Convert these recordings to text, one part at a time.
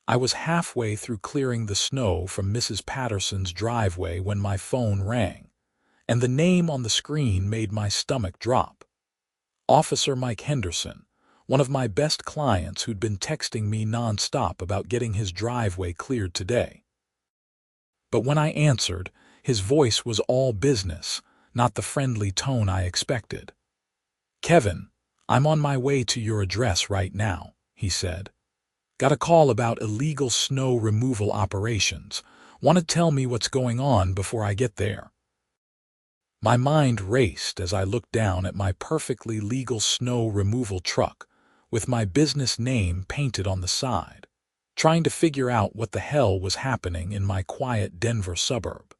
I was halfway through clearing the snow from Mrs. Patterson's driveway when my phone rang, and the name on the screen made my stomach drop. Officer Mike Henderson, one of my best clients who'd been texting me nonstop about getting his driveway cleared today. But when I answered, his voice was all business, not the friendly tone I expected. "Kevin, I'm on my way to your address right now," he said. "Got a call about illegal snow removal operations. Want to tell me what's going on before I get there?" My mind raced as I looked down at my perfectly legal snow removal truck with my business name painted on the side, trying to figure out what the hell was happening in my quiet Denver suburb.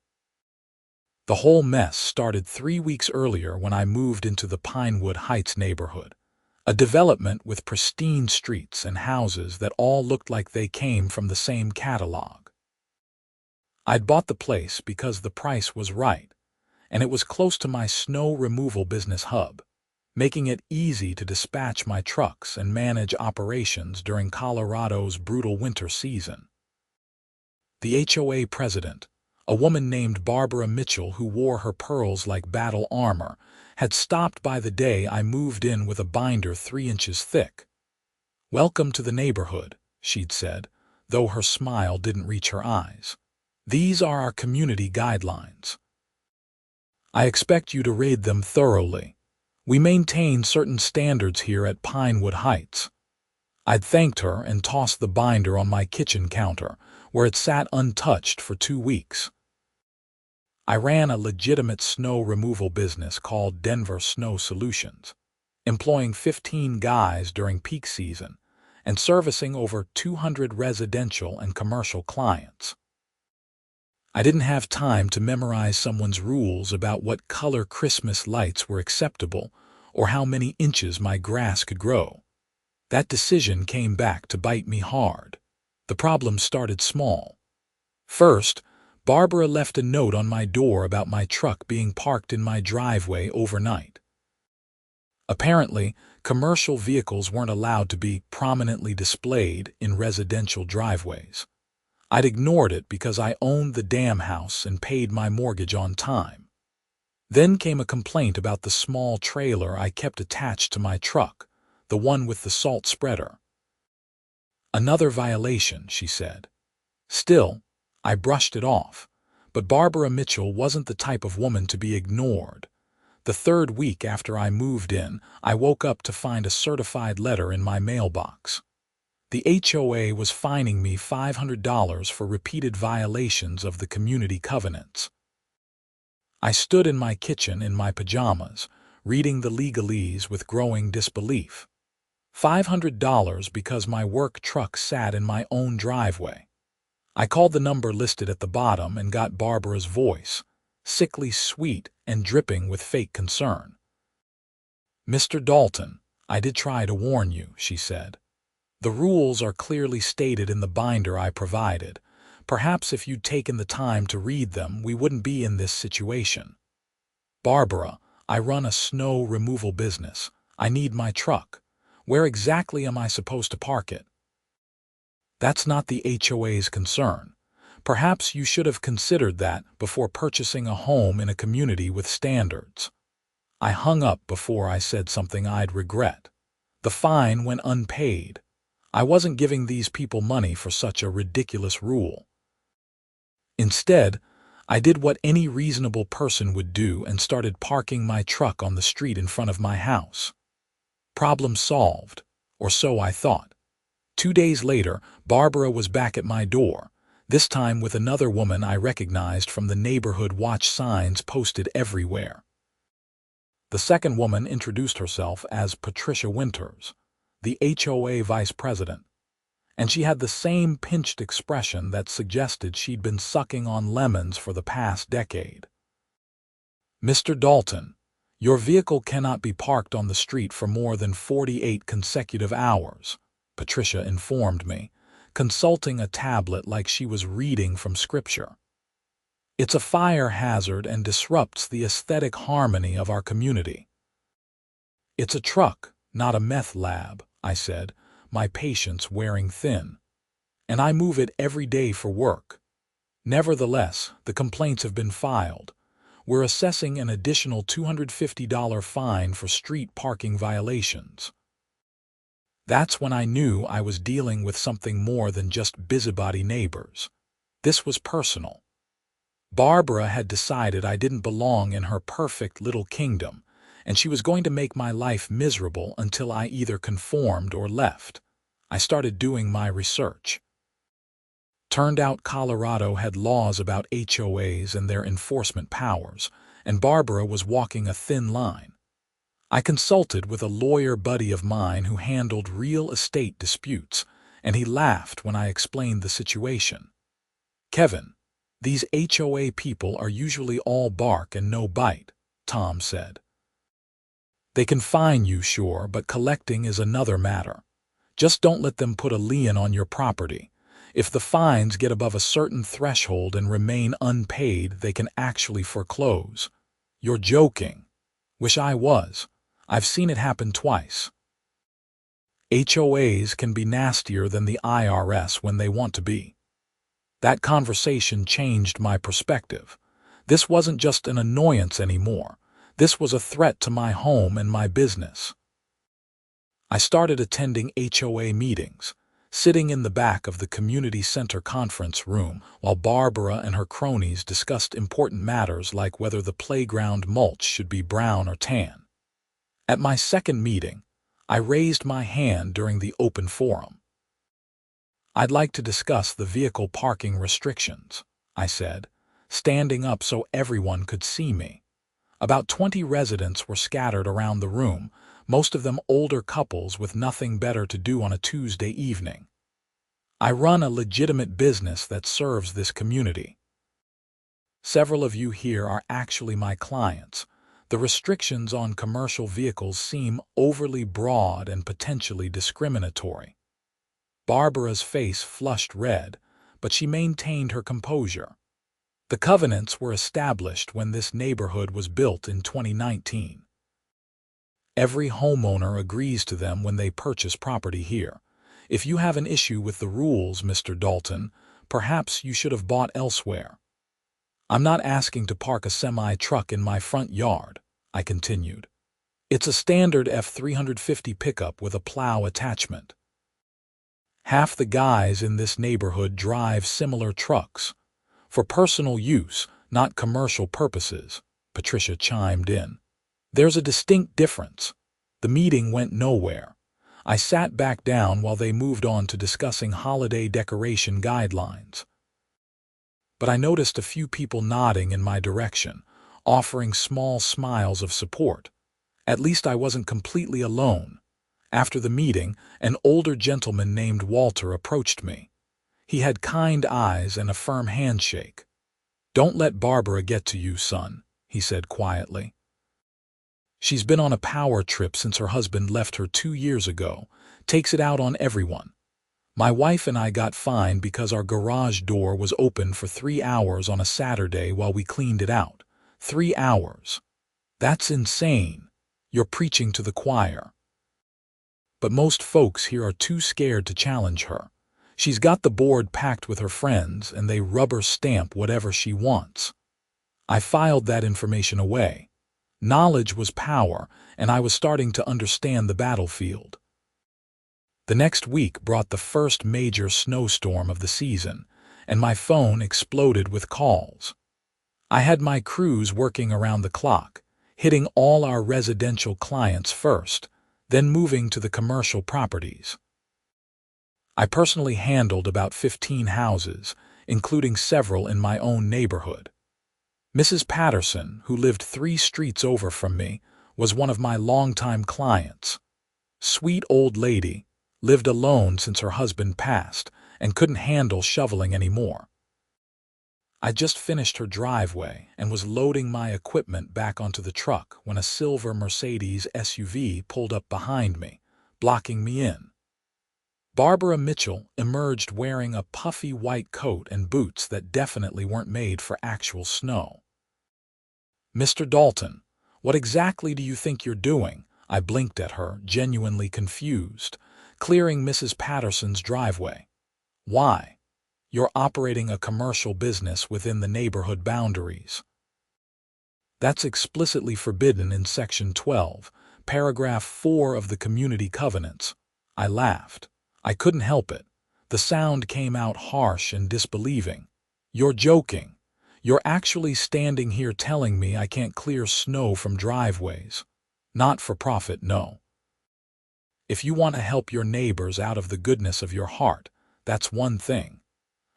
The whole mess started 3 weeks earlier when I moved into the Pinewood Heights neighborhood, a development with pristine streets and houses that all looked like they came from the same catalog. I'd bought the place because the price was right, and it was close to my snow removal business hub, making it easy to dispatch my trucks and manage operations during Colorado's brutal winter season. The HOA president, a woman named Barbara Mitchell who wore her pearls like battle armor, had stopped by the day I moved in with a binder 3 inches thick. "Welcome to the neighborhood," she'd said, though her smile didn't reach her eyes. "These are our community guidelines. I expect you to read them thoroughly. We maintain certain standards here at Pinewood Heights." I'd thanked her and tossed the binder on my kitchen counter, where it sat untouched for 2 weeks. I ran a legitimate snow removal business called Denver Snow Solutions, employing 15 guys during peak season and servicing over 200 residential and commercial clients. I didn't have time to memorize someone's rules about what color Christmas lights were acceptable or how many inches my grass could grow. That decision came back to bite me hard. The problem started small. First, Barbara left a note on my door about my truck being parked in my driveway overnight. Apparently, commercial vehicles weren't allowed to be prominently displayed in residential driveways. I'd ignored it because I owned the damn house and paid my mortgage on time. Then came a complaint about the small trailer I kept attached to my truck, the one with the salt spreader. "Another violation," she said. Still, I brushed it off, but Barbara Mitchell wasn't the type of woman to be ignored. The 3rd week after I moved in, I woke up to find a certified letter in my mailbox. The HOA was fining me $500 for repeated violations of the community covenants. I stood in my kitchen in my pajamas, reading the legalese with growing disbelief. $500 because my work truck sat in my own driveway. I called the number listed at the bottom and got Barbara's voice, sickly sweet and dripping with fake concern. "Mr. Dalton, I did try to warn you," she said. "The rules are clearly stated in the binder I provided. Perhaps if you'd taken the time to read them, we wouldn't be in this situation. Barbara, I run a snow removal business. I need my truck. Where exactly am I supposed to park it?" "That's not the HOA's concern. Perhaps you should have considered that before purchasing a home in a community with standards." I hung up before I said something I'd regret. The fine went unpaid. I wasn't giving these people money for such a ridiculous rule. Instead, I did what any reasonable person would do and started parking my truck on the street in front of my house. Problem solved, or so I thought. 2 days later, Barbara was back at my door, this time with another woman I recognized from the neighborhood watch signs posted everywhere. The second woman introduced herself as Patricia Winters, the HOA vice president, and she had the same pinched expression that suggested she'd been sucking on lemons for the past decade. "Mr. Dalton, your vehicle cannot be parked on the street for more than 48 consecutive hours," Patricia informed me, consulting a tablet like she was reading from scripture. "It's a fire hazard and disrupts the aesthetic harmony of our community." "It's a truck, not a meth lab," I said, my patience wearing thin. and I move it every day for work. Nevertheless, the complaints have been filed. We're assessing an additional $250 fine for street parking violations." That's when I knew I was dealing with something more than just busybody neighbors. This was personal. Barbara had decided I didn't belong in her perfect little kingdom, and she was going to make my life miserable until I either conformed or left. I started doing my research. Turned out Colorado had laws about HOAs and their enforcement powers, and Barbara was walking a thin line. I consulted with a lawyer buddy of mine who handled real estate disputes, and he laughed when I explained the situation. "Kevin, these HOA people are usually all bark and no bite," Tom said. "They can fine you, sure, but collecting is another matter. Just don't let them put a lien on your property. If the fines get above a certain threshold and remain unpaid, they can actually foreclose." "You're joking." "Wish I was. I've seen it happen twice." HOAs can be nastier than the IRS when they want to be. That conversation changed my perspective. This wasn't just an annoyance anymore. This was a threat to my home and my business. I started attending HOA meetings, sitting in the back of the community center conference room while Barbara and her cronies discussed important matters like whether the playground mulch should be brown or tan. At my second meeting, I raised my hand during the open forum. "I'd like to discuss the vehicle parking restrictions," I said, standing up so everyone could see me. About 20 residents were scattered around the room, most of them older couples with nothing better to do on a Tuesday evening. "I run a legitimate business that serves this community. Several of you here are actually my clients. The restrictions on commercial vehicles seem overly broad and potentially discriminatory." Barbara's face flushed red, but she maintained her composure. "The covenants were established when this neighborhood was built in 2019. Every homeowner agrees to them when they purchase property here. If you have an issue with the rules, Mr. Dalton, perhaps you should have bought elsewhere." "I'm not asking to park a semi-truck in my front yard," I continued. "It's a standard F-350 pickup with a plow attachment. Half the guys in this neighborhood drive similar trucks. For personal use, not commercial purposes," Patricia chimed in. "There's a distinct difference." The meeting went nowhere. I sat back down while they moved on to discussing holiday decoration guidelines. But I noticed a few people nodding in my direction, offering small smiles of support. At least I wasn't completely alone. After the meeting, an older gentleman named Walter approached me. He had kind eyes and a firm handshake. "Don't let Barbara get to you, son," he said quietly. "She's been on a power trip since her husband left her 2 years ago. Takes it out on everyone. My wife and I got fined because our garage door was open for 3 hours on a Saturday while we cleaned it out. 3 hours. That's insane. You're preaching to the choir. But most folks here are too scared to challenge her. She's got the board packed with her friends, and they rubber stamp whatever she wants." I filed that information away. Knowledge was power, and I was starting to understand the battlefield. The next week brought the first major snowstorm of the season, and my phone exploded with calls. I had my crews working around the clock, hitting all our residential clients first, then moving to the commercial properties. I personally handled about 15 houses, including several in my own neighborhood. Mrs. Patterson, who lived 3 streets over from me, was one of my longtime clients. Sweet old lady, lived alone since her husband passed, and couldn't handle shoveling anymore. I just finished her driveway and was loading my equipment back onto the truck when a silver Mercedes SUV pulled up behind me, blocking me in. Barbara Mitchell emerged wearing a puffy white coat and boots that definitely weren't made for actual snow. "Mr. Dalton, what exactly do you think you're doing?" I blinked at her, genuinely confused. "Clearing Mrs. Patterson's driveway." Why? You're operating a commercial business within the neighborhood boundaries. That's explicitly forbidden in Section 12, Paragraph 4 of the Community Covenants. I laughed. I couldn't help it. The sound came out harsh and disbelieving. You're joking. You're actually standing here telling me I can't clear snow from driveways. Not for profit, no. If you want to help your neighbors out of the goodness of your heart, that's one thing.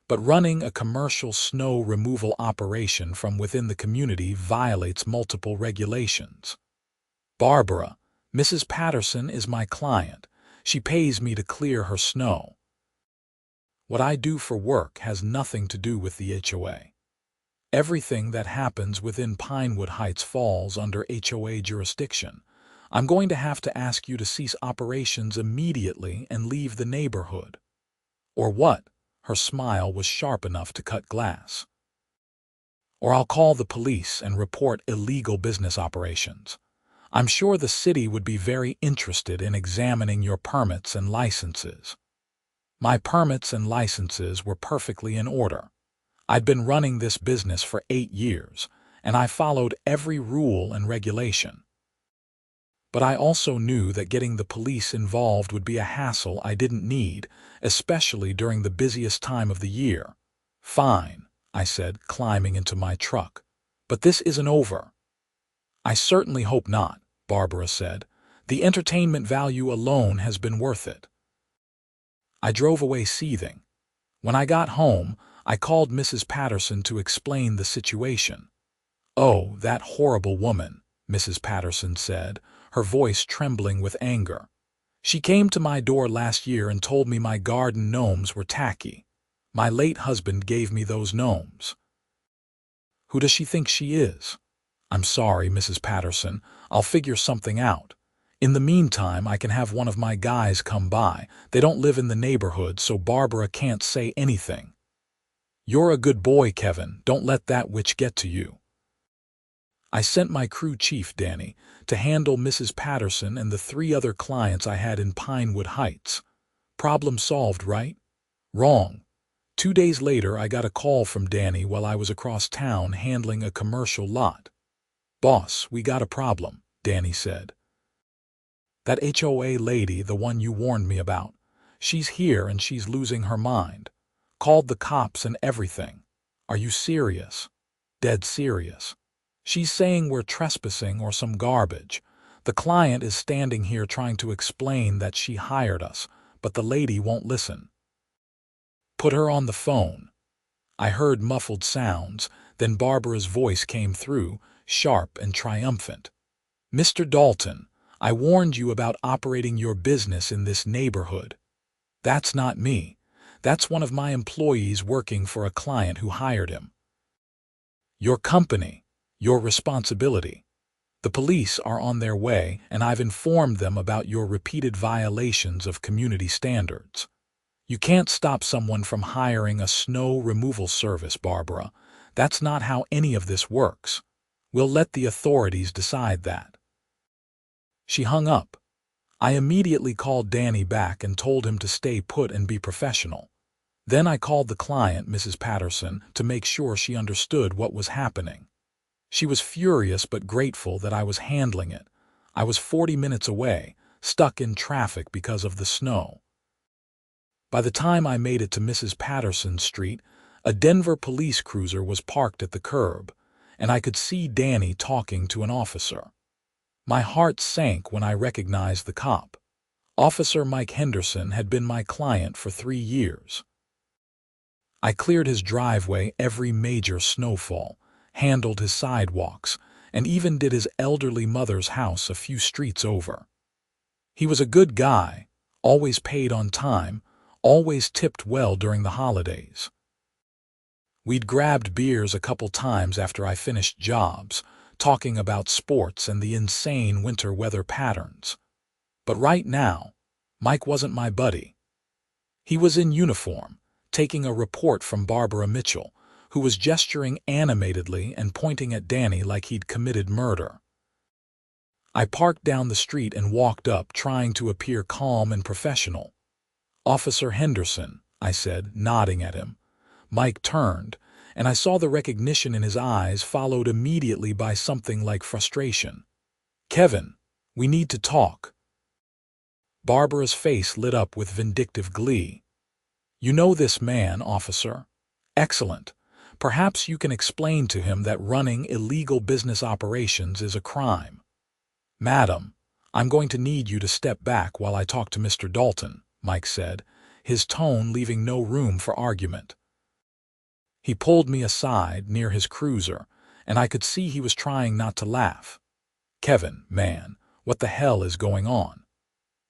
But running a commercial snow removal operation from within the community violates multiple regulations. Barbara, Mrs. Patterson is my client. She pays me to clear her snow. What I do for work has nothing to do with the HOA. Everything that happens within Pinewood Heights falls under HOA jurisdiction. I'm going to have to ask you to cease operations immediately and leave the neighborhood. Or what? Her smile was sharp enough to cut glass. Or I'll call the police and report illegal business operations. I'm sure the city would be very interested in examining your permits and licenses. My permits and licenses were perfectly in order. I'd been running this business for 8 years, and I followed every rule and regulation. But I also knew that getting the police involved would be a hassle I didn't need, especially during the busiest time of the year. Fine, I said, climbing into my truck. But this isn't over. I certainly hope not, Barbara said. The entertainment value alone has been worth it. I drove away seething. When I got home, I called Mrs. Patterson to explain the situation. Oh, that horrible woman, Mrs. Patterson said, her voice trembling with anger. She came to my door last year and told me my garden gnomes were tacky. My late husband gave me those gnomes. Who does she think she is? I'm sorry, Mrs. Patterson. I'll figure something out. In the meantime, I can have one of my guys come by. They don't live in the neighborhood, so Barbara can't say anything. You're a good boy, Kevin. Don't let that witch get to you. I sent my crew chief, Danny, to handle Mrs. Patterson and the 3 other clients I had in Pinewood Heights. Problem solved, right? Wrong. 2 days later, I got a call from Danny while I was across town handling a commercial lot. Boss, we got a problem, Danny said. That HOA lady, the one you warned me about, she's here and she's losing her mind. Called the cops and everything. Are you serious? Dead serious. She's saying we're trespassing or some garbage. The client is standing here trying to explain that she hired us, but the lady won't listen. Put her on the phone. I heard muffled sounds, then Barbara's voice came through, sharp and triumphant. Mr. Dalton, I warned you about operating your business in this neighborhood. That's not me. That's one of my employees working for a client who hired him. Your company, your responsibility. The police are on their way, and I've informed them about your repeated violations of community standards. You can't stop someone from hiring a snow removal service, Barbara. That's not how any of this works. We'll let the authorities decide that. She hung up. I immediately called Danny back and told him to stay put and be professional. Then I called the client, Mrs. Patterson, to make sure she understood what was happening. She was furious but grateful that I was handling it. I was 40 minutes away, stuck in traffic because of the snow. By the time I made it to Mrs. Patterson's street, a Denver police cruiser was parked at the curb, and I could see Danny talking to an officer. My heart sank when I recognized the cop. Officer Mike Henderson had been my client for 3 years. I cleared his driveway every major snowfall, handled his sidewalks, and even did his elderly mother's house a few streets over. He was a good guy, always paid on time, always tipped well during the holidays. We'd grabbed beers a couple times after I finished jobs, talking about sports and the insane winter weather patterns. But right now, Mike wasn't my buddy. He was in uniform, taking a report from Barbara Mitchell, who was gesturing animatedly and pointing at Danny like he'd committed murder. I parked down the street and walked up, trying to appear calm and professional. Officer Henderson, I said, nodding at him. Mike turned, and I saw the recognition in his eyes followed immediately by something like frustration. "Kevin, we need to talk." Barbara's face lit up with vindictive glee. "You know this man, officer? Excellent. Perhaps you can explain to him that running illegal business operations is a crime." "Madam, I'm going to need you to step back while I talk to Mr. Dalton," Mike said, his tone leaving no room for argument. He pulled me aside near his cruiser, and I could see he was trying not to laugh. "Kevin, man, what the hell is going on?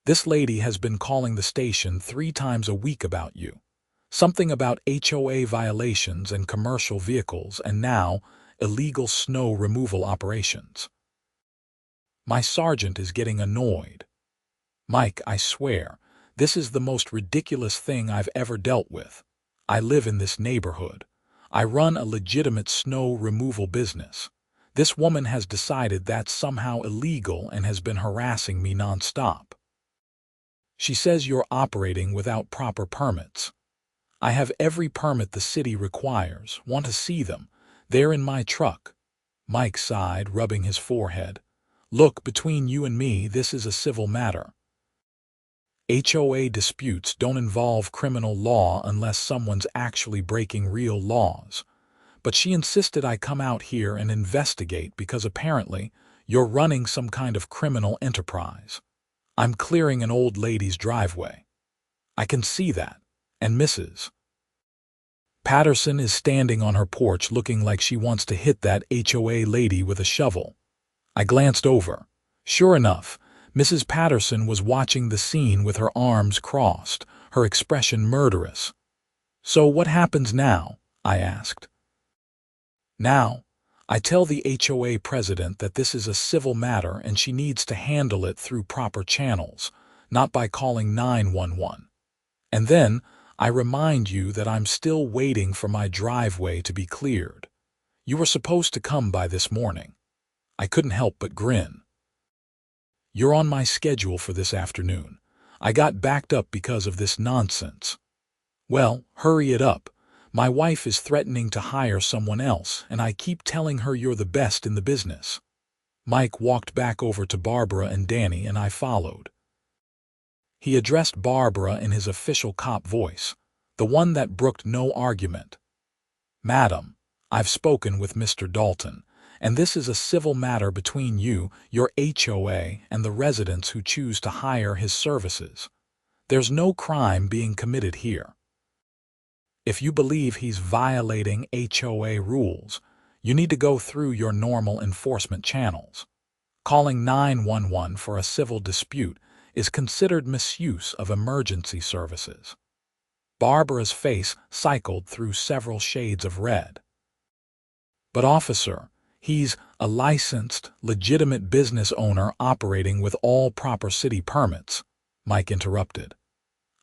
This lady has been calling the station 3 times a week about you. Something about HOA violations and commercial vehicles, and now illegal snow removal operations." My sergeant is getting annoyed. "Mike, I swear, this is the most ridiculous thing I've ever dealt with. I live in this neighborhood. I run a legitimate snow removal business. This woman has decided that's somehow illegal and has been harassing me nonstop. She says you're operating without proper permits. I have every permit the city requires. Want to see them? They're in my truck." Mike sighed, rubbing his forehead. "Look, between you and me, this is a civil matter. HOA disputes don't involve criminal law unless someone's actually breaking real laws. But she insisted I come out here and investigate because apparently you're running some kind of criminal enterprise. I'm clearing an old lady's driveway. I can see that. And Mrs. Patterson is standing on her porch looking like she wants to hit that HOA lady with a shovel." I glanced over. Sure enough, Mrs. Patterson was watching the scene with her arms crossed, her expression murderous. "So what happens now?" I asked. "Now, I tell the HOA president that this is a civil matter and she needs to handle it through proper channels, not by calling 911. And then I remind you that I'm still waiting for my driveway to be cleared. You were supposed to come by this morning." I couldn't help but grin. "You're on my schedule for this afternoon. I got backed up because of this nonsense." "Well, hurry it up. My wife is threatening to hire someone else, and I keep telling her you're the best in the business." Mike walked back over to Barbara and Danny, and I followed. He addressed Barbara in his official cop voice, the one that brooked no argument. "Madam, I've spoken with Mr. Dalton, and this is a civil matter between you, your HOA, and the residents who choose to hire his services. There's no crime being committed here. If you believe he's violating HOA rules, you need to go through your normal enforcement channels. Calling 911 for a civil dispute is considered misuse of emergency services." Barbara's face cycled through several shades of red. "But officer, he's a licensed, legitimate business owner operating with all proper city permits," Mike interrupted.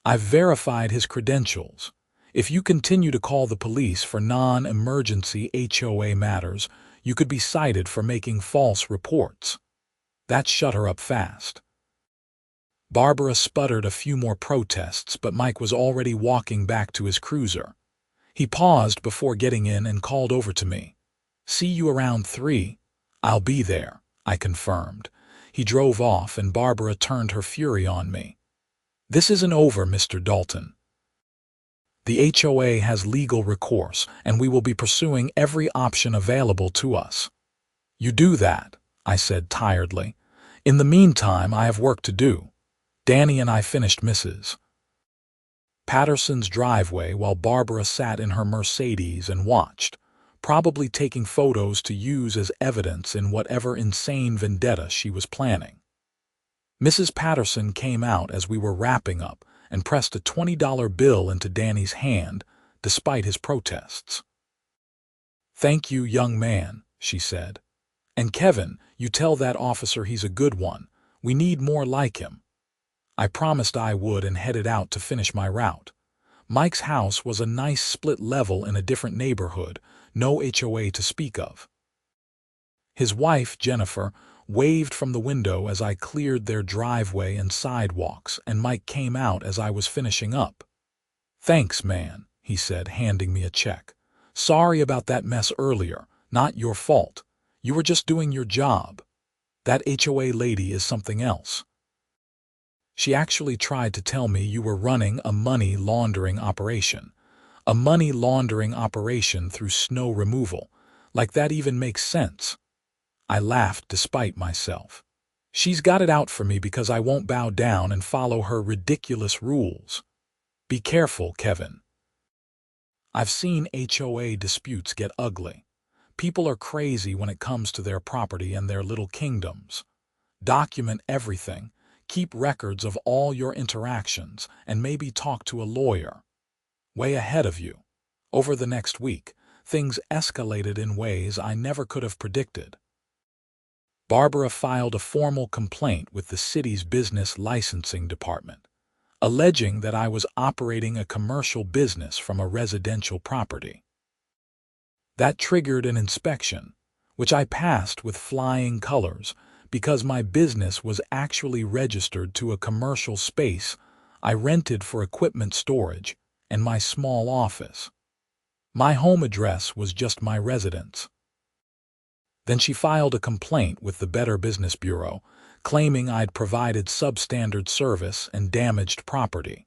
"I've verified his credentials. If you continue to call the police for non-emergency HOA matters, you could be cited for making false reports." That shut her up fast. Barbara sputtered a few more protests, but Mike was already walking back to his cruiser. He paused before getting in and called over to me. "See you around 3. "I'll be there," I confirmed. He drove off, and Barbara turned her fury on me. "This isn't over, Mr. Dalton. The HOA has legal recourse, and we will be pursuing every option available to us." "You do that," I said tiredly. "In the meantime, I have work to do." Danny and I finished Mrs. Patterson's driveway while Barbara sat in her Mercedes and watched, probably taking photos to use as evidence in whatever insane vendetta she was planning. Mrs. Patterson came out as we were wrapping up and pressed a $20 bill into Danny's hand, despite his protests. "Thank you, young man," she said. "And Kevin, you tell that officer he's a good one. We need more like him." I promised I would and headed out to finish my route. Mike's house was a nice split level in a different neighborhood, no HOA to speak of. His wife, Jennifer, waved from the window as I cleared their driveway and sidewalks, and Mike came out as I was finishing up. "Thanks, man," he said, handing me a check. "Sorry about that mess earlier. Not your fault. You were just doing your job. That HOA lady is something else. She actually tried to tell me you were running a money laundering operation. A money laundering operation through snow removal. Like that even makes sense." I laughed despite myself. She's got it out for me because I won't bow down and follow her ridiculous rules. Be careful, Kevin. I've seen HOA disputes get ugly. People are crazy when it comes to their property and their little kingdoms. Document everything, keep records of all your interactions, and maybe talk to a lawyer. Way ahead of you. Over the next week, things escalated in ways I never could have predicted. Barbara filed a formal complaint with the city's business licensing department, alleging that I was operating a commercial business from a residential property. That triggered an inspection, which I passed with flying colors because my business was actually registered to a commercial space I rented for equipment storage and my small office. My home address was just my residence. Then she filed a complaint with the Better Business Bureau, claiming I'd provided substandard service and damaged property.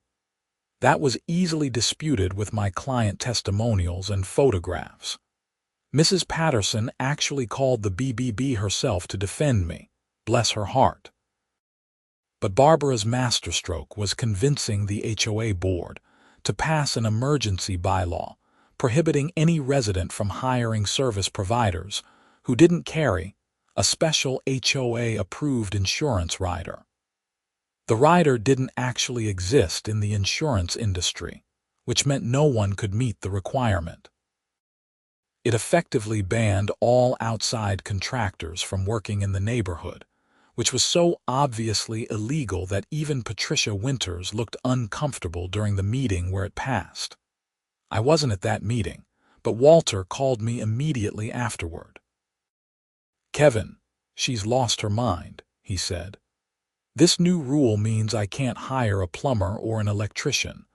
That was easily disputed with my client testimonials and photographs. Mrs. Patterson actually called the BBB herself to defend me, bless her heart. But Barbara's masterstroke was convincing the HOA board to pass an emergency bylaw prohibiting any resident from hiring service providers who didn't carry a special HOA-approved insurance rider. The rider didn't actually exist in the insurance industry, which meant no one could meet the requirement. It effectively banned all outside contractors from working in the neighborhood, which was so obviously illegal that even Patricia Winters looked uncomfortable during the meeting where it passed. I wasn't at that meeting, but Walter called me immediately afterward. "Kevin, she's lost her mind," he said. "This new rule means I can't hire a plumber or an electrician.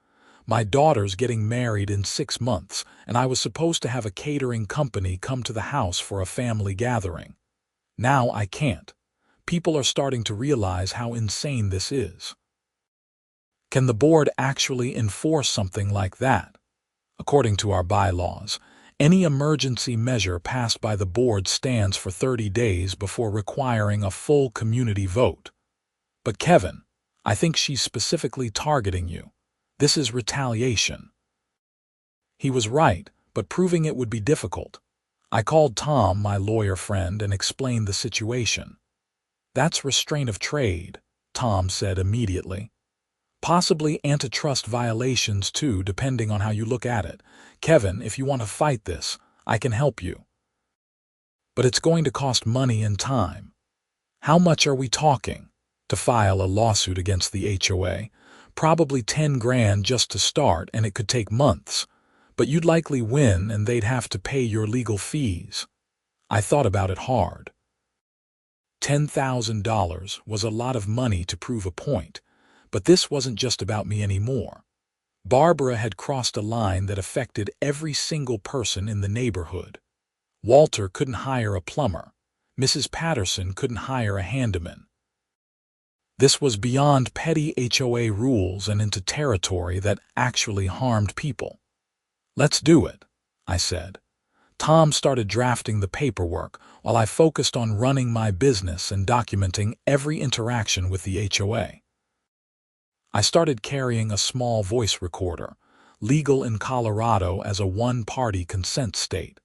My daughter's getting married in 6 months, and I was supposed to have a catering company come to the house for a family gathering. Now I can't. People are starting to realize how insane this is." Can the board actually enforce something like that? According to our bylaws, any emergency measure passed by the board stands for 30 days before requiring a full community vote. But Kevin, I think she's specifically targeting you. This is retaliation. He was right, but proving it would be difficult. I called Tom, my lawyer friend, and explained the situation. "That's restraint of trade," Tom said immediately. "Possibly antitrust violations too, depending on how you look at it. Kevin, if you want to fight this, I can help you. But it's going to cost money and time." "How much are we talking to file a lawsuit against the HOA? Probably 10 grand just to start, and it could take months. But you'd likely win, and they'd have to pay your legal fees." I thought about it hard. $10,000 was a lot of money to prove a point, but this wasn't just about me anymore. Barbara had crossed a line that affected every single person in the neighborhood. Walter couldn't hire a plumber. Mrs. Patterson couldn't hire a handyman. This was beyond petty HOA rules and into territory that actually harmed people. "Let's do it," I said. Tom started drafting the paperwork while I focused on running my business and documenting every interaction with the HOA. I started carrying a small voice recorder, legal in Colorado as a one-party consent state.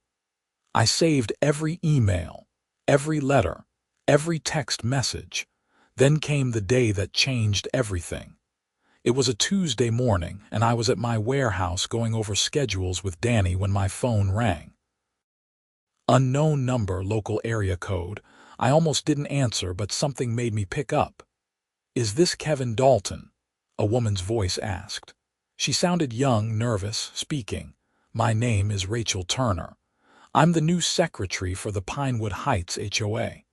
I saved every email, every letter, every text message. Then came the day that changed everything. It was a Tuesday morning, and I was at my warehouse going over schedules with Danny when my phone rang. Unknown number, local area code. I almost didn't answer, but something made me pick up. "Is this Kevin Dalton?" a woman's voice asked. She sounded young, nervous, speaking. "My name is Rachel Turner. I'm the new secretary for the Pinewood Heights HOA.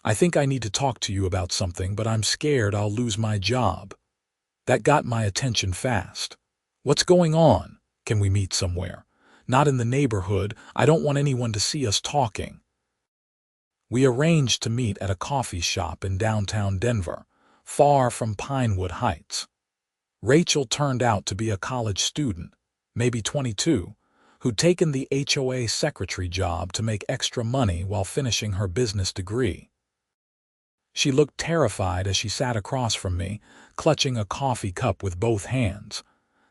I think I need to talk to you about something, but I'm scared I'll lose my job." That got my attention fast. What's going on? Can we meet somewhere? Not in the neighborhood. I don't want anyone to see us talking. We arranged to meet at a coffee shop in downtown Denver, far from Pinewood Heights. Rachel turned out to be a college student, maybe 22, who'd taken the HOA secretary job to make extra money while finishing her business degree. She looked terrified as she sat across from me, clutching a coffee cup with both hands.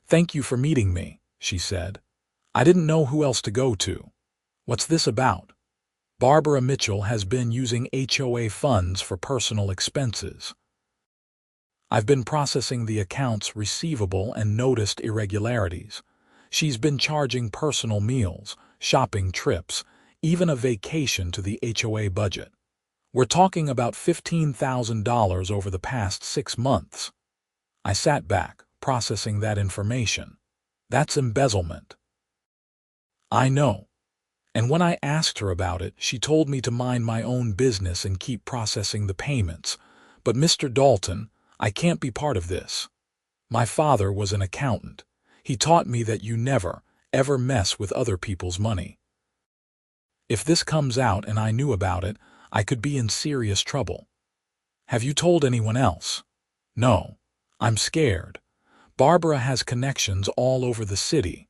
"Thank you for meeting me," she said. "I didn't know who else to go to. What's this about?" "Barbara Mitchell has been using HOA funds for personal expenses. I've been processing the accounts receivable and noticed irregularities. She's been charging personal meals, shopping trips, even a vacation to the HOA budget. We're talking about $15,000 over the past 6 months." I sat back, processing that information. That's embezzlement. I know. And when I asked her about it, she told me to mind my own business and keep processing the payments. But Mr. Dalton, I can't be part of this. My father was an accountant. He taught me that you never, ever mess with other people's money. If this comes out and I knew about it, I could be in serious trouble. Have you told anyone else? No. I'm scared. Barbara has connections all over the city.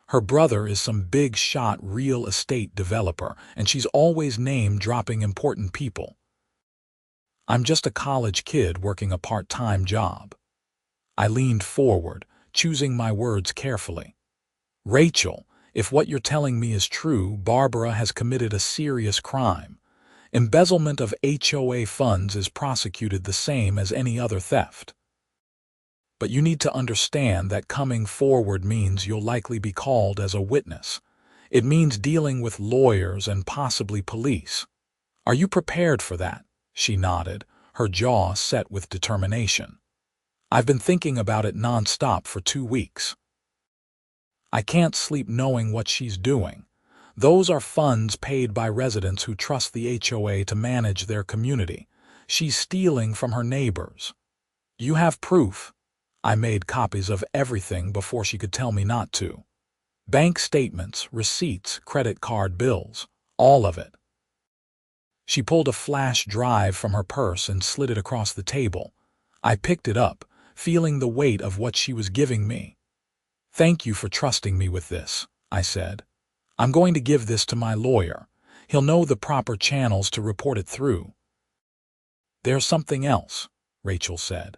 Her brother is some big-shot real estate developer, and she's always name-dropping important people. I'm just a college kid working a part-time job. I leaned forward, choosing my words carefully. Rachel, if what you're telling me is true, Barbara has committed a serious crime. Embezzlement of HOA funds is prosecuted the same as any other theft. But you need to understand that coming forward means you'll likely be called as a witness. It means dealing with lawyers and possibly police. Are you prepared for that? She nodded, her jaw set with determination. I've been thinking about it nonstop for 2 weeks. I can't sleep knowing what she's doing. Those are funds paid by residents who trust the HOA to manage their community. She's stealing from her neighbors. You have proof. I made copies of everything before she could tell me not to. Bank statements, receipts, credit card bills, all of it. She pulled a flash drive from her purse and slid it across the table. I picked it up, feeling the weight of what she was giving me. "Thank you for trusting me with this," I said. "I'm going to give this to my lawyer. He'll know the proper channels to report it through." "There's something else," Rachel said.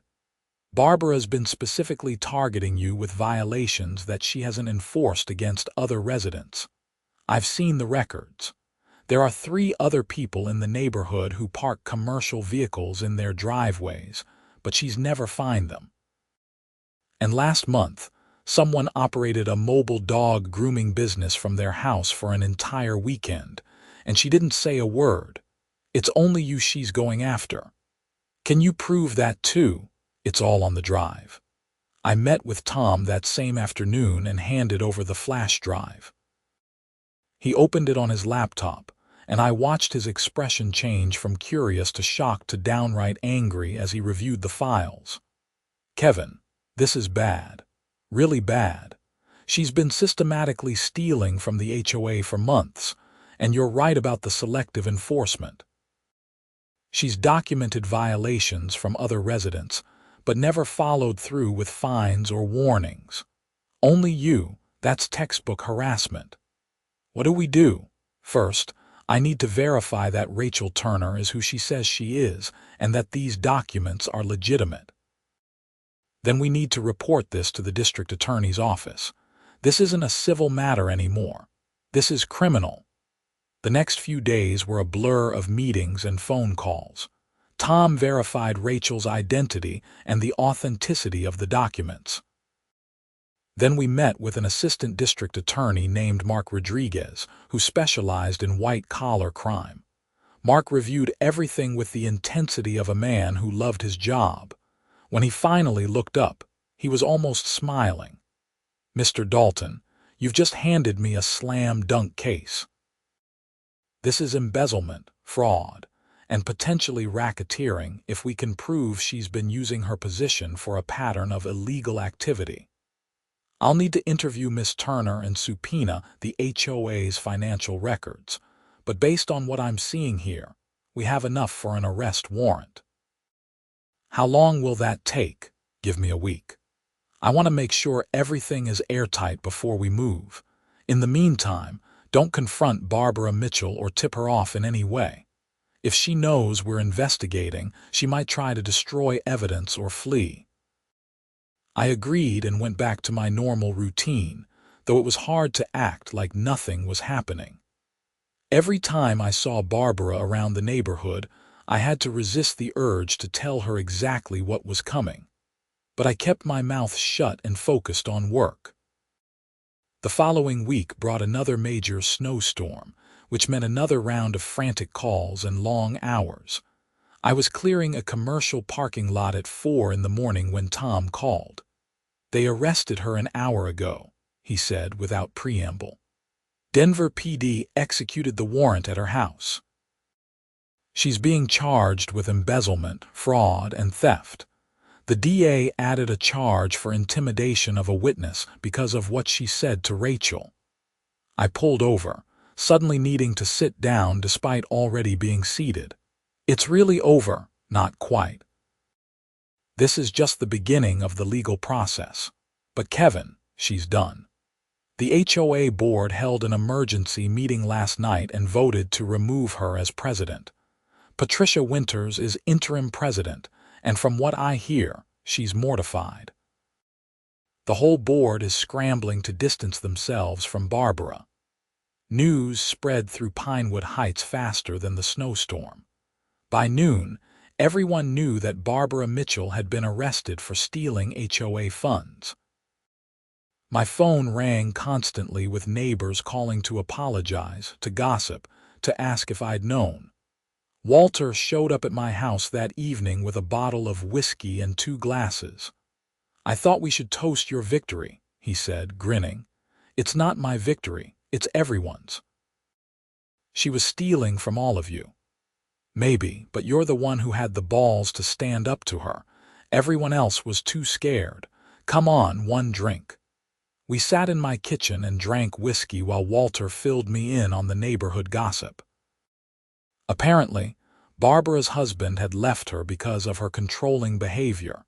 "Barbara's been specifically targeting you with violations that she hasn't enforced against other residents. I've seen the records. There are 3 other people in the neighborhood who park commercial vehicles in their driveways, but she's never fined them. And last month, someone operated a mobile dog grooming business from their house for an entire weekend, and she didn't say a word. It's only you she's going after. Can you prove that too? It's all on the drive." I met with Tom that same afternoon and handed over the flash drive. He opened it on his laptop, and I watched his expression change from curious to shocked to downright angry as he reviewed the files. "Kevin, this is bad. Really bad. She's been systematically stealing from the HOA for months, and you're right about the selective enforcement. She's documented violations from other residents, but never followed through with fines or warnings. Only you, that's textbook harassment. What do we do? First, I need to verify that Rachel Turner is who she says she is and that these documents are legitimate. Then we need to report this to the district attorney's office. This isn't a civil matter anymore. This is criminal." The next few days were a blur of meetings and phone calls. Tom verified Rachel's identity and the authenticity of the documents. Then we met with an assistant district attorney named Mark Rodriguez, who specialized in white-collar crime. Mark reviewed everything with the intensity of a man who loved his job. When he finally looked up, he was almost smiling. "Mr. Dalton, you've just handed me a slam-dunk case. This is embezzlement, fraud, and potentially racketeering if we can prove she's been using her position for a pattern of illegal activity." I'll need to interview Miss Turner and subpoena the HOA's financial records, but based on what I'm seeing here, we have enough for an arrest warrant. How long will that take? Give me a week. I want to make sure everything is airtight before we move. In the meantime, don't confront Barbara Mitchell or tip her off in any way. If she knows we're investigating, she might try to destroy evidence or flee. I agreed and went back to my normal routine, though it was hard to act like nothing was happening. Every time I saw Barbara around the neighborhood, I had to resist the urge to tell her exactly what was coming. But I kept my mouth shut and focused on work. The following week brought another major snowstorm, which meant another round of frantic calls and long hours. I was clearing a commercial parking lot at 4 in the morning when Tom called. "They arrested her an hour ago," he said without preamble. "Denver PD executed the warrant at her house. She's being charged with embezzlement, fraud, and theft. The DA added a charge for intimidation of a witness because of what she said to Rachel." I pulled over, suddenly needing to sit down despite already being seated. "It's really over, not quite. This is just the beginning of the legal process. But Kevin, she's done." The HOA board held an emergency meeting last night and voted to remove her as president. Patricia Winters is interim president, and from what I hear, she's mortified. The whole board is scrambling to distance themselves from Barbara. News spread through Pinewood Heights faster than the snowstorm. By noon, everyone knew that Barbara Mitchell had been arrested for stealing HOA funds. My phone rang constantly with neighbors calling to apologize, to gossip, to ask if I'd known. Walter showed up at my house that evening with a bottle of whiskey and 2 glasses. "I thought we should toast your victory," he said, grinning. "It's not my victory, it's everyone's. She was stealing from all of you. Maybe, but you're the one who had the balls to stand up to her. Everyone else was too scared. Come on, one drink." We sat in my kitchen and drank whiskey while Walter filled me in on the neighborhood gossip. Apparently, Barbara's husband had left her because of her controlling behavior,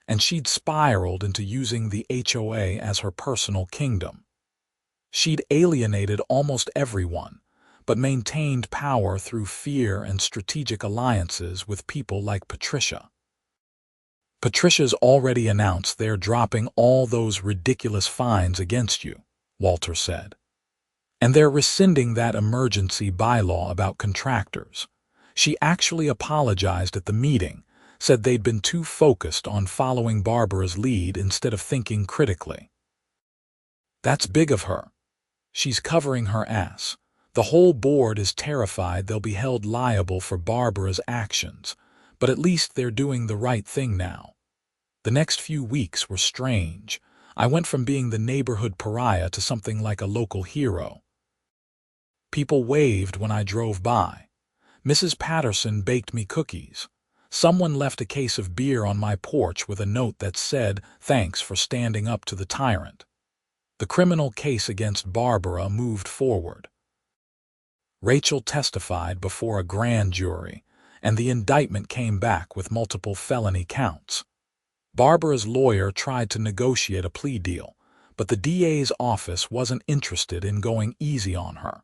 and she'd spiraled into using the HOA as her personal kingdom. She'd alienated almost everyone, but maintained power through fear and strategic alliances with people like Patricia. "Patricia's already announced they're dropping all those ridiculous fines against you," Walter said. "And they're rescinding that emergency bylaw about contractors. She actually apologized at the meeting, said they'd been too focused on following Barbara's lead instead of thinking critically. That's big of her. She's covering her ass. The whole board is terrified they'll be held liable for Barbara's actions, but at least they're doing the right thing now." The next few weeks were strange. I went from being the neighborhood pariah to something like a local hero. People waved when I drove by. Mrs. Patterson baked me cookies. Someone left a case of beer on my porch with a note that said, "Thanks for standing up to the tyrant." The criminal case against Barbara moved forward. Rachel testified before a grand jury, and the indictment came back with multiple felony counts. Barbara's lawyer tried to negotiate a plea deal, but the DA's office wasn't interested in going easy on her.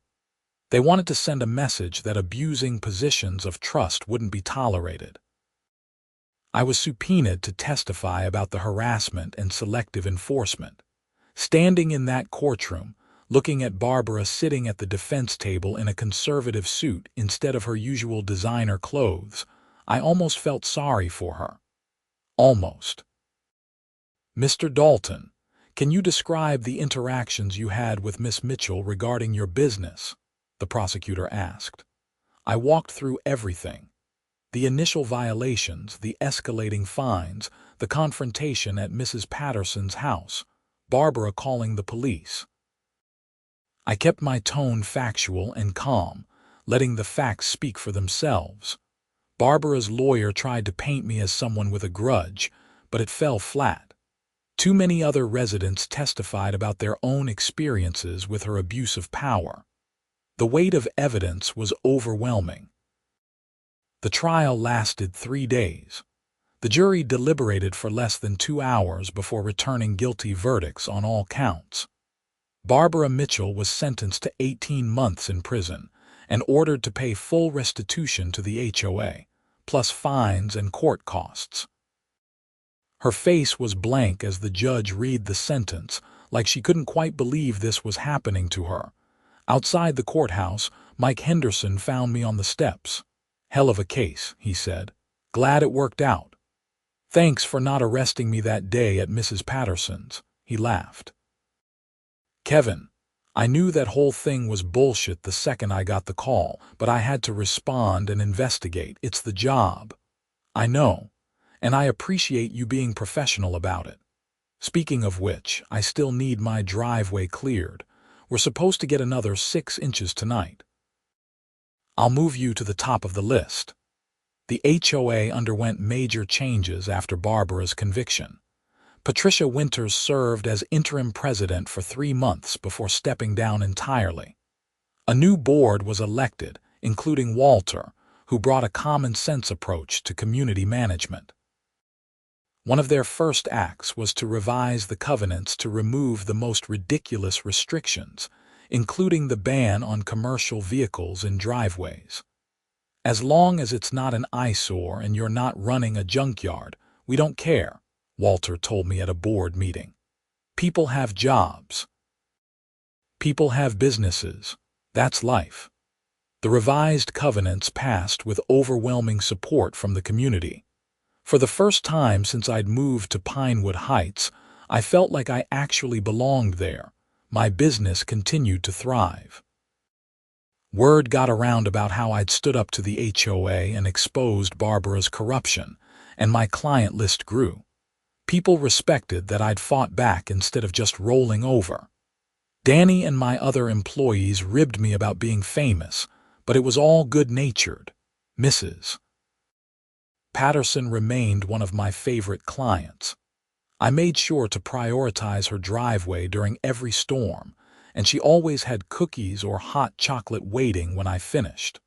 They wanted to send a message that abusing positions of trust wouldn't be tolerated. I was subpoenaed to testify about the harassment and selective enforcement. Standing in that courtroom, looking at Barbara sitting at the defense table in a conservative suit instead of her usual designer clothes, I almost felt sorry for her. Almost. "Mr. Dalton, can you describe the interactions you had with Miss Mitchell regarding your business?" the prosecutor asked. I walked through everything. The initial violations, the escalating fines, the confrontation at Mrs. Patterson's house, Barbara calling the police. I kept my tone factual and calm, letting the facts speak for themselves. Barbara's lawyer tried to paint me as someone with a grudge, but it fell flat. Too many other residents testified about their own experiences with her abuse of power. The weight of evidence was overwhelming. The trial lasted 3 days. The jury deliberated for less than 2 hours before returning guilty verdicts on all counts. Barbara Mitchell was sentenced to 18 months in prison and ordered to pay full restitution to the HOA, plus fines and court costs. Her face was blank as the judge read the sentence, like she couldn't quite believe this was happening to her. Outside the courthouse, Mike Henderson found me on the steps. "Hell of a case," he said. "Glad it worked out." "Thanks for not arresting me that day at Mrs. Patterson's," he laughed. "Kevin, I knew that whole thing was bullshit the second I got the call, but I had to respond and investigate. It's the job." "I know, and I appreciate you being professional about it. Speaking of which, I still need my driveway cleared. We're supposed to get another 6 inches tonight." "I'll move you to the top of the list." The HOA underwent major changes after Barbara's conviction. Patricia Winters served as interim president for 3 months before stepping down entirely. A new board was elected, including Walter, who brought a common-sense approach to community management. One of their first acts was to revise the covenants to remove the most ridiculous restrictions, including the ban on commercial vehicles in driveways. "As long as it's not an eyesore and you're not running a junkyard, we don't care," Walter told me at a board meeting. "People have jobs. People have businesses. That's life." The revised covenants passed with overwhelming support from the community. For the first time since I'd moved to Pinewood Heights, I felt like I actually belonged there. My business continued to thrive. Word got around about how I'd stood up to the HOA and exposed Barbara's corruption, and my client list grew. People respected that I'd fought back instead of just rolling over. Danny and my other employees ribbed me about being famous, but it was all good-natured. Mrs. Patterson remained one of my favorite clients. I made sure to prioritize her driveway during every storm, and she always had cookies or hot chocolate waiting when I finished.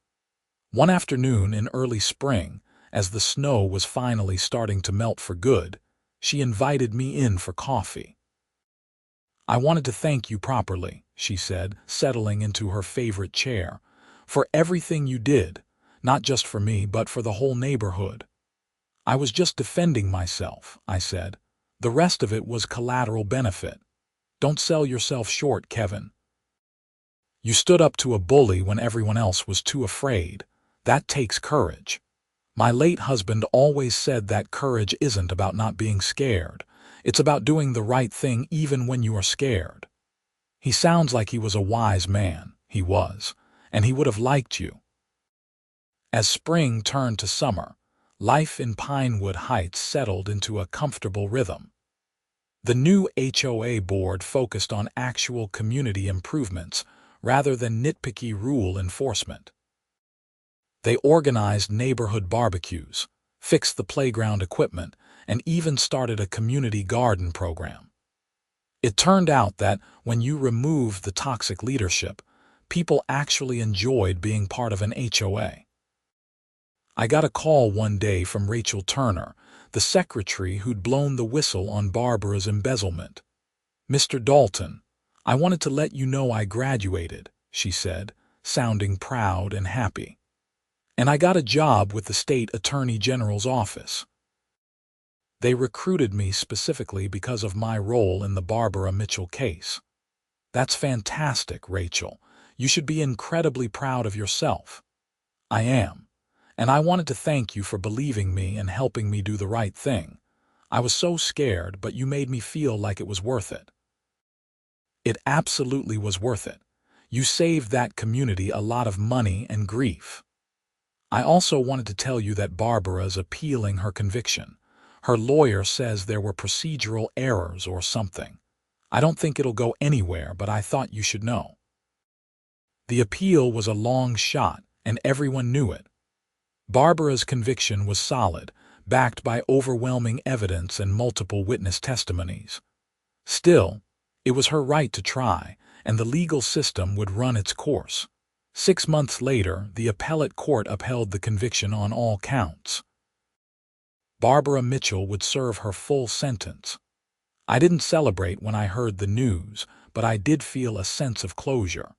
One afternoon in early spring, as the snow was finally starting to melt for good, she invited me in for coffee. "I wanted to thank you properly," she said, settling into her favorite chair, "for everything you did, not just for me but for the whole neighborhood." "I was just defending myself," I said. "The rest of it was collateral benefit. Don't sell yourself short, Kevin. You stood up to a bully when everyone else was too afraid. That takes courage. My late husband always said that courage isn't about not being scared. It's about doing the right thing even when you are scared." He sounds like he was a wise man. He was, and he would have liked you. As spring turned to summer, life in Pinewood Heights settled into a comfortable rhythm. The new HOA board focused on actual community improvements rather than nitpicky rule enforcement. They organized neighborhood barbecues, fixed the playground equipment, and even started a community garden program. It turned out that when you removed the toxic leadership, people actually enjoyed being part of an HOA. I got a call one day from Rachel Turner, the secretary who'd blown the whistle on Barbara's embezzlement. "Mr. Dalton, I wanted to let you know I graduated," she said, sounding proud and happy. "And I got a job with the state attorney general's office. They recruited me specifically because of my role in the Barbara Mitchell case." "That's fantastic, Rachel. You should be incredibly proud of yourself." "I am. And I wanted to thank you for believing me and helping me do the right thing. I was so scared, but you made me feel like it was worth it." "It absolutely was worth it. You saved that community a lot of money and grief." "I also wanted to tell you that Barbara is appealing her conviction. Her lawyer says there were procedural errors or something. I don't think it'll go anywhere, but I thought you should know." The appeal was a long shot, and everyone knew it. Barbara's conviction was solid, backed by overwhelming evidence and multiple witness testimonies. Still, it was her right to try, and the legal system would run its course. 6 months later, the appellate court upheld the conviction on all counts. Barbara Mitchell would serve her full sentence. I didn't celebrate when I heard the news, but I did feel a sense of closure.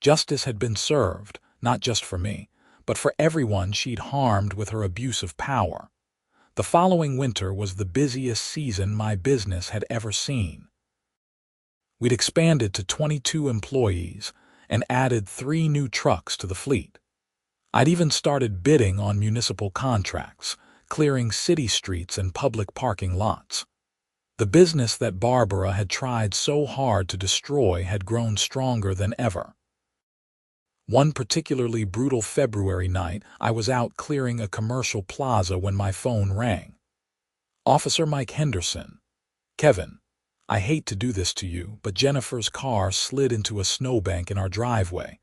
Justice had been served, not just for me, but for everyone she'd harmed with her abuse of power. The following winter was the busiest season my business had ever seen. We'd expanded to 22 employees and added 3 new trucks to the fleet. I'd even started bidding on municipal contracts, clearing city streets and public parking lots. The business that Barbara had tried so hard to destroy had grown stronger than ever. One particularly brutal February night, I was out clearing a commercial plaza when my phone rang. Officer Mike Henderson. Kevin, I hate to do this to you, but Jennifer's car slid into a snowbank in our driveway.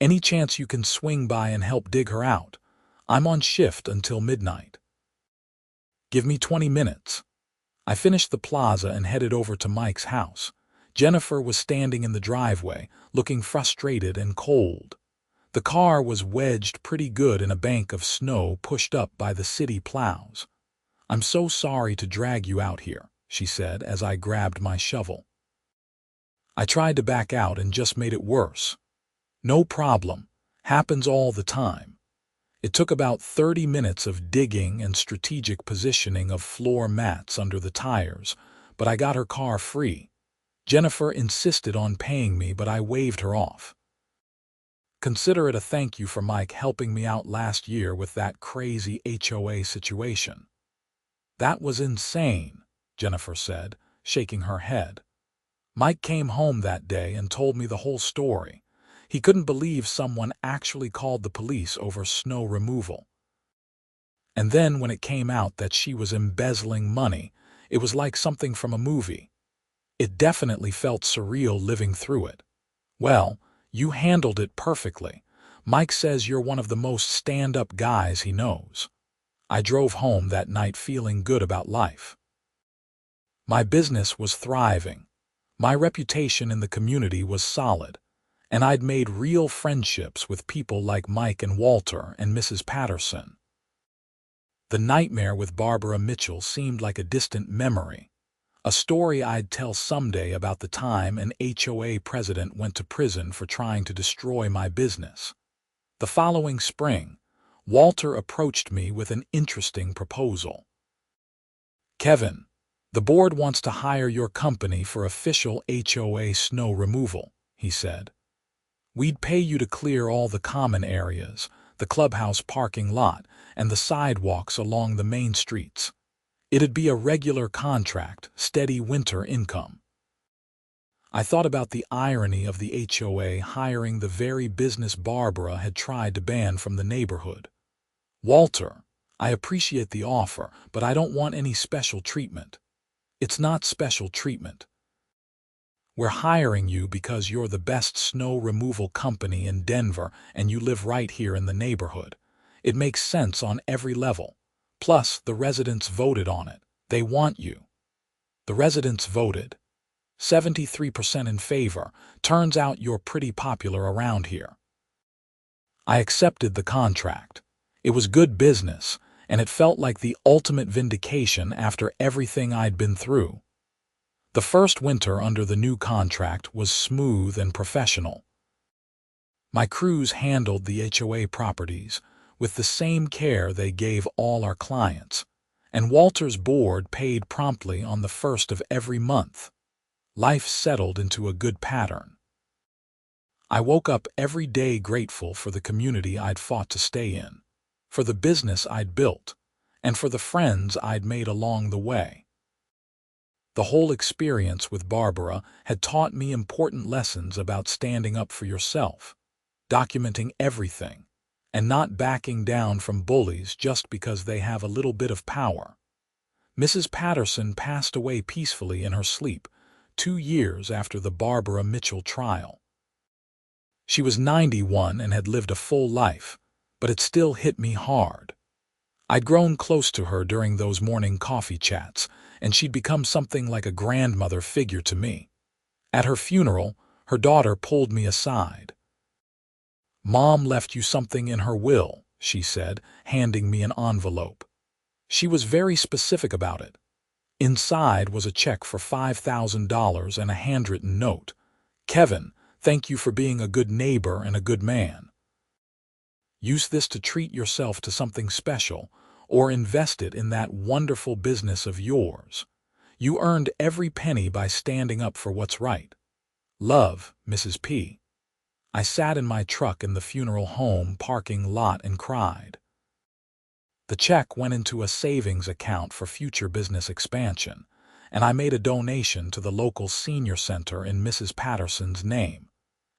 Any chance you can swing by and help dig her out? I'm on shift until midnight. Give me 20 minutes. I finished the plaza and headed over to Mike's house. Jennifer was standing in the driveway, looking frustrated and cold. The car was wedged pretty good in a bank of snow pushed up by the city plows. "I'm so sorry to drag you out here," she said as I grabbed my shovel. I tried to back out and just made it worse. "No problem. Happens all the time." It took about 30 minutes of digging and strategic positioning of floor mats under the tires, but I got her car free. Jennifer insisted on paying me, but I waved her off. Consider it a thank you for Mike helping me out last year with that crazy HOA situation. "That was insane," Jennifer said, shaking her head. "Mike came home that day and told me the whole story. He couldn't believe someone actually called the police over snow removal. And then when it came out that she was embezzling money, it was like something from a movie. It definitely felt surreal living through it." "Well, you handled it perfectly. Mike says you're one of the most stand-up guys he knows." I drove home that night feeling good about life. My business was thriving. My reputation in the community was solid, and I'd made real friendships with people like Mike and Walter and Mrs. Patterson. The nightmare with Barbara Mitchell seemed like a distant memory, a story I'd tell someday about the time an HOA president went to prison for trying to destroy my business. The following spring, Walter approached me with an interesting proposal. "Kevin, the board wants to hire your company for official HOA snow removal," he said. "We'd pay you to clear all the common areas, the clubhouse parking lot, and the sidewalks along the main streets. It'd be a regular contract, steady winter income." I thought about the irony of the HOA hiring the very business Barbara had tried to ban from the neighborhood. "Walter, I appreciate the offer, but I don't want any special treatment." "It's not special treatment. We're hiring you because you're the best snow removal company in Denver and you live right here in the neighborhood. It makes sense on every level. Plus, the residents voted on it. They want you." The residents voted. 73% in favor. Turns out you're pretty popular around here. I accepted the contract. It was good business, and it felt like the ultimate vindication after everything I'd been through. The first winter under the new contract was smooth and professional. My crews handled the HOA properties with the same care they gave all our clients, and Walter's board paid promptly on the first of every month. Life settled into a good pattern. I woke up every day grateful for the community I'd fought to stay in, for the business I'd built, and for the friends I'd made along the way. The whole experience with Barbara had taught me important lessons about standing up for yourself, documenting everything, and not backing down from bullies just because they have a little bit of power. Mrs. Patterson passed away peacefully in her sleep 2 years after the Barbara Mitchell trial. She was 91 and had lived a full life, but it still hit me hard. I'd grown close to her during those morning coffee chats, and she'd become something like a grandmother figure to me. At her funeral, her daughter pulled me aside. "Mom left you something in her will," she said, handing me an envelope. She was very specific about it. Inside was a check for $5,000 and a handwritten note. "Kevin, thank you for being a good neighbor and a good man. Use this to treat yourself to something special, or invest it in that wonderful business of yours. You earned every penny by standing up for what's right. Love, Mrs. P." I sat in my truck in the funeral home parking lot and cried. The check went into a savings account for future business expansion, and I made a donation to the local senior center in Mrs. Patterson's name.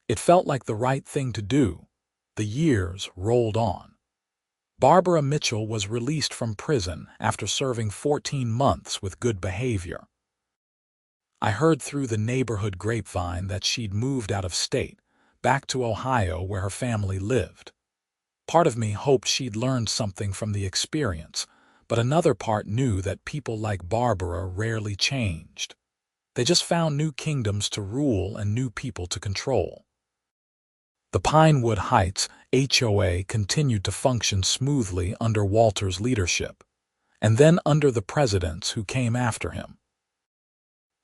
It felt like the right thing to do. The years rolled on. Barbara Mitchell was released from prison after serving 14 months with good behavior. I heard through the neighborhood grapevine that she'd moved out of state, back to Ohio where her family lived. Part of me hoped she'd learned something from the experience, but another part knew that people like Barbara rarely changed. They just found new kingdoms to rule and new people to control. The Pinewood Heights HOA continued to function smoothly under Walter's leadership, and then under the presidents who came after him.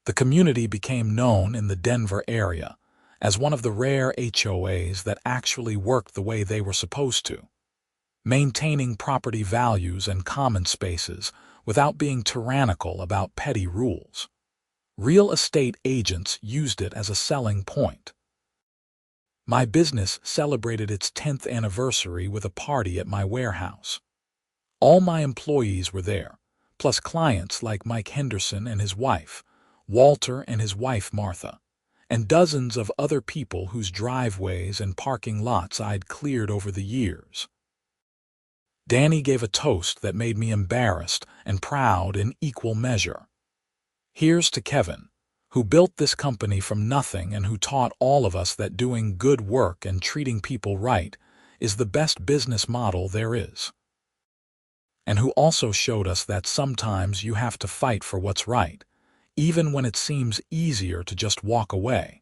The community became known in the Denver area as one of the rare HOAs that actually worked the way they were supposed to, maintaining property values and common spaces without being tyrannical about petty rules. Real estate agents used it as a selling point. My business celebrated its 10th anniversary with a party at my warehouse. All my employees were there, plus clients like Mike Henderson and his wife, Walter and his wife Martha, and dozens of other people whose driveways and parking lots I'd cleared over the years. Danny gave a toast that made me embarrassed and proud in equal measure. Here's to Kevin, who built this company from nothing and who taught all of us that doing good work and treating people right is the best business model there is. And who also showed us that sometimes you have to fight for what's right, even when it seems easier to just walk away.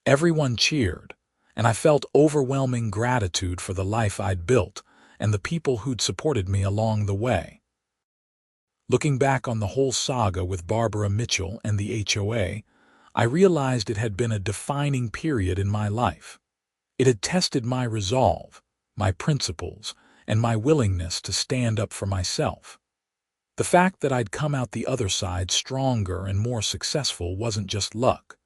Everyone cheered, and I felt overwhelming gratitude for the life I'd built and the people who'd supported me along the way. Looking back on the whole saga with Barbara Mitchell and the HOA, I realized it had been a defining period in my life. It had tested my resolve, my principles, and my willingness to stand up for myself. The fact that I'd come out the other side stronger and more successful wasn't just luck.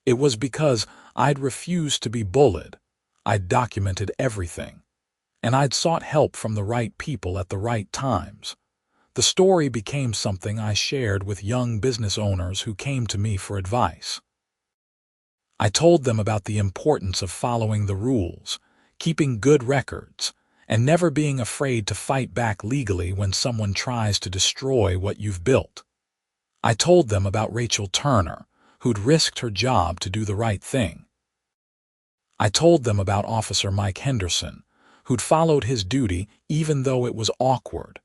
It was because I'd refused to be bullied, I'd documented everything, and I'd sought help from the right people at the right times. The story became something I shared with young business owners who came to me for advice. I told them about the importance of following the rules, keeping good records, and never being afraid to fight back legally when someone tries to destroy what you've built. I told them about Rachel Turner, who'd risked her job to do the right thing. I told them about Officer Mike Henderson, who'd followed his duty even though it was awkward,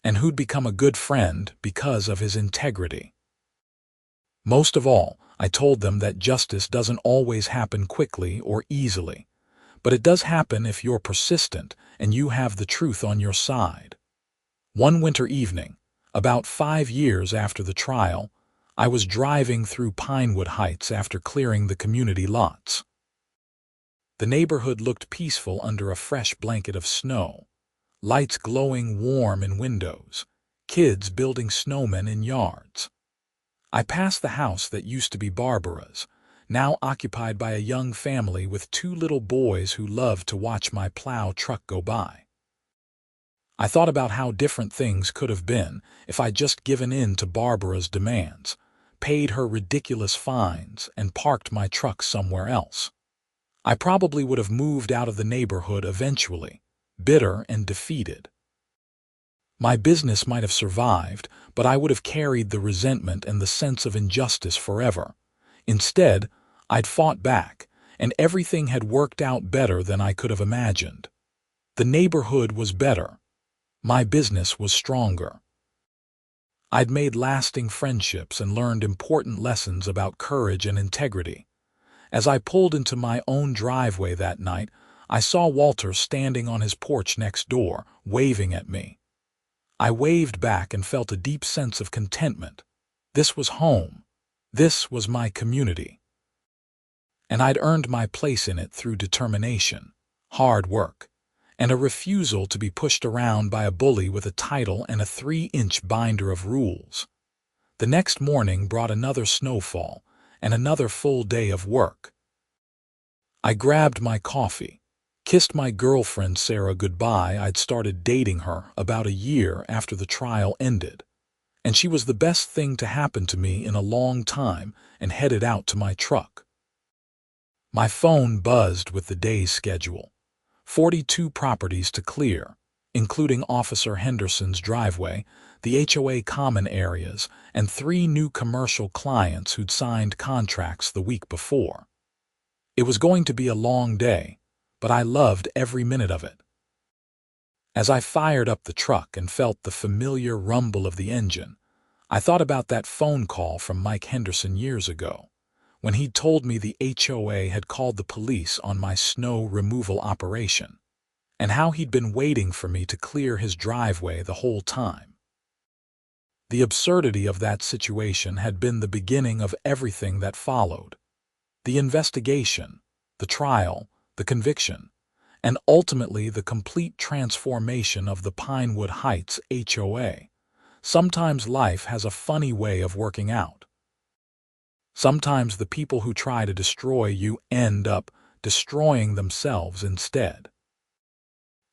and who'd become a good friend because of his integrity. Most of all, I told them that justice doesn't always happen quickly or easily, but it does happen if you're persistent and you have the truth on your side. One winter evening, about 5 years after the trial, I was driving through Pinewood Heights after clearing the community lots. The neighborhood looked peaceful under a fresh blanket of snow, lights glowing warm in windows, kids building snowmen in yards. I passed the house that used to be Barbara's, now occupied by a young family with 2 little boys who loved to watch my plow truck go by. I thought about how different things could have been if I'd just given in to Barbara's demands, paid her ridiculous fines, and parked my truck somewhere else. I probably would have moved out of the neighborhood eventually, bitter and defeated. My business might have survived, but I would have carried the resentment and the sense of injustice forever. Instead, I'd fought back, and everything had worked out better than I could have imagined. The neighborhood was better. my business was stronger. I'd made lasting friendships and learned important lessons about courage and integrity. As I pulled into my own driveway that night, I saw Walter standing on his porch next door, waving at me. I waved back and felt a deep sense of contentment. This was home. This was my community. And I'd earned my place in it through determination, hard work, and a refusal to be pushed around by a bully with a title and a 3-inch binder of rules. The next morning brought another snowfall and another full day of work. I grabbed my coffee, kissed my girlfriend Sarah goodbye. I'd started dating her about a year after the trial ended, and she was the best thing to happen to me in a long time, and headed out to my truck. My phone buzzed with the day's schedule. 42 properties to clear, including Officer Henderson's driveway, the HOA common areas, and 3 new commercial clients who'd signed contracts the week before. It was going to be a long day, but I loved every minute of it. As I fired up the truck and felt the familiar rumble of the engine, I thought about that phone call from Mike Henderson years ago, when he'd told me the HOA had called the police on my snow removal operation, and how he'd been waiting for me to clear his driveway the whole time. The absurdity of that situation had been the beginning of everything that followed. The investigation, the trial, the conviction, and ultimately the complete transformation of the Pinewood Heights HOA. Sometimes life has a funny way of working out. Sometimes the people who try to destroy you end up destroying themselves instead.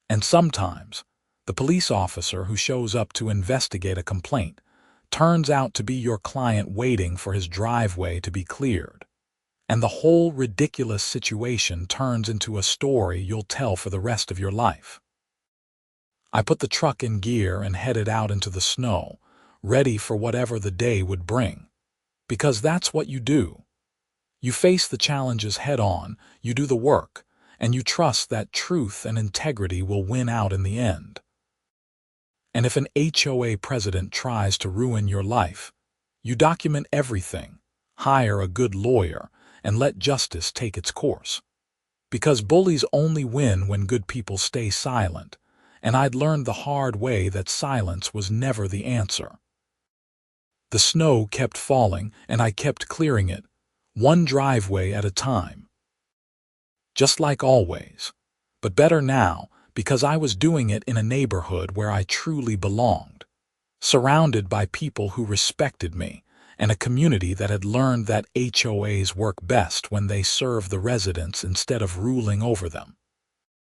And sometimes the police officer who shows up to investigate a complaint turns out to be your client waiting for his driveway to be cleared. And the whole ridiculous situation turns into a story you'll tell for the rest of your life. I put the truck in gear and headed out into the snow, ready for whatever the day would bring. Because that's what you do. You face the challenges head on, you do the work, and you trust that truth and integrity will win out in the end. And if an HOA president tries to ruin your life, you document everything, hire a good lawyer, and let justice take its course. Because bullies only win when good people stay silent, and I'd learned the hard way that silence was never the answer. The snow kept falling, and I kept clearing it, one driveway at a time. Just like always, but better now, because I was doing it in a neighborhood where I truly belonged, surrounded by people who respected me, and a community that had learned that HOAs work best when they serve the residents instead of ruling over them.